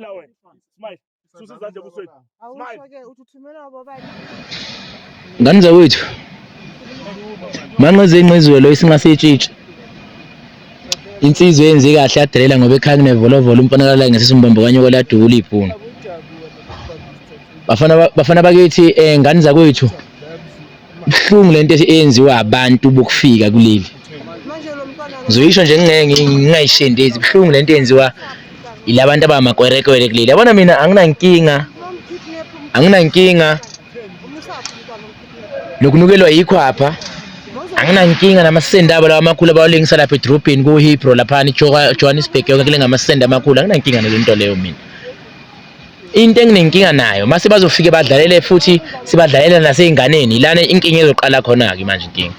wena. Smile. Susa izandla ebusweni. Awusho-ke uthi uthumela abobani? Ngani zawethu. Manqeze inqizwe lo isingasitshitshi. Insizwe yenze kahle yadelela ngoba ekhaya kunevolovolo umfanakala ngesisimbombo kanye koladula iphuna. Bafana bakithi ngani zakwethu. Buhlungu lento eyenziwa abantu bokufika kuleli. Manje lo mntwana Ngizoyisho nje ngingayishindezi buhlungu lento eyenziwa ilabantu abamagwerekwere kuleli. Yabona mina anginankinga. Anginankinga nokunukelwa yikhwapha. Anginankinga namasende abo lawa amakhulu abawalengisa lapha edrobheni ku Hipro lapha Johannesburg yonke lengamasende amakhulu anginankinga nalento leyo mina. Into enginenkinga nayo mase bazofike badlalele futhi sibadlalela naseyinganeni lana inkinga ezoqala khona ke manje inkinga.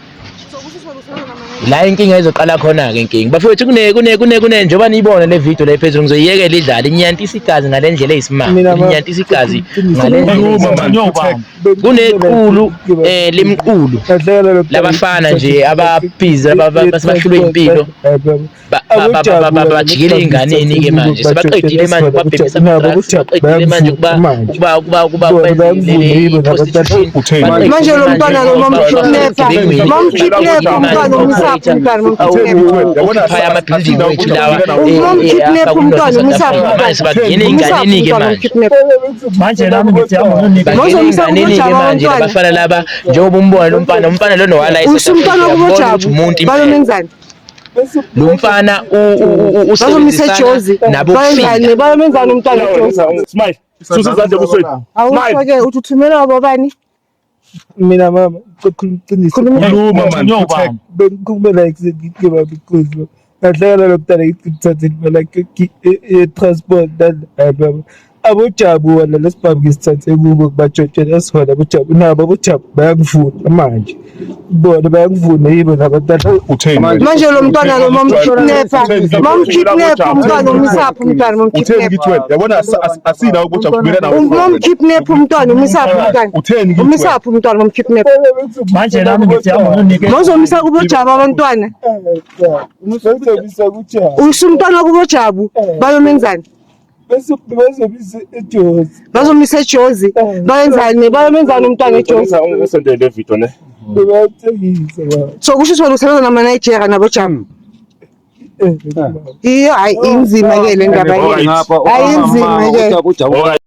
La inkinga ezoqala khona ke inkinga. Bafowethu kune njengoba niyibona le video le phezulu ngizoyiyekela idlala inyantisa igazi ngalendlela eyisimanga. Inyantisa igazi ngalendlela. Kunequlu lemqulu labafana nje ababhiza basebahlulwe impilo bajikele inganeni ke manje sebaqedile manje babhemisa baqedile manje kuba manje lo mntwana lo mamkidnapper umntwana umsapho umntwana phaya ama-building wethu lawa mamkidnapper umntwana umsapho manje sebagene inganeni ke Manje nami ngithi angizonike. inganeni ke manje labafana laba njengoba umbona umfana lo nowalayise usumntwana kubojabu balomenzani lo mfana bazomisejozi bayenzani bayomenzani umntwana ejozi Smile. Susa izandla ebusweni. awusho-ke uthi uthumela abobani? Mina mama Khuluma manje. kumele ngikuba because ngahlala lo mntana ngithathele imali ye-transport baba abojabu wona lesibhamu ngisithathe kubo kubatshotshela esihona abojabu nabo abojabu bayangivuna manje bona bayangivuna yibo nabantwana manje lo mntwana lo mamkidnapper umntwana umsapho umntwana mamkidnapper yabona asina ukuthi akubira nawe mamkidnapper umntwana umsapho umntwana umsapho umntwana mamkidnapper Manje nami ngithi angizonike. mawuzomisa kubojabu abantwana bazobisa kujabu usumntwana kubojabu bayomenzani bazobisa ejozi bazomisa ejozi bayenzani bayomenzani umntwana ejozi Ngisendele le video ne. bayathengisa baba so kusho ukuthi wena usebenza nama-Nigeria nabojabu iyo hayi inzima ke le ndaba hayi inzima ke Alright.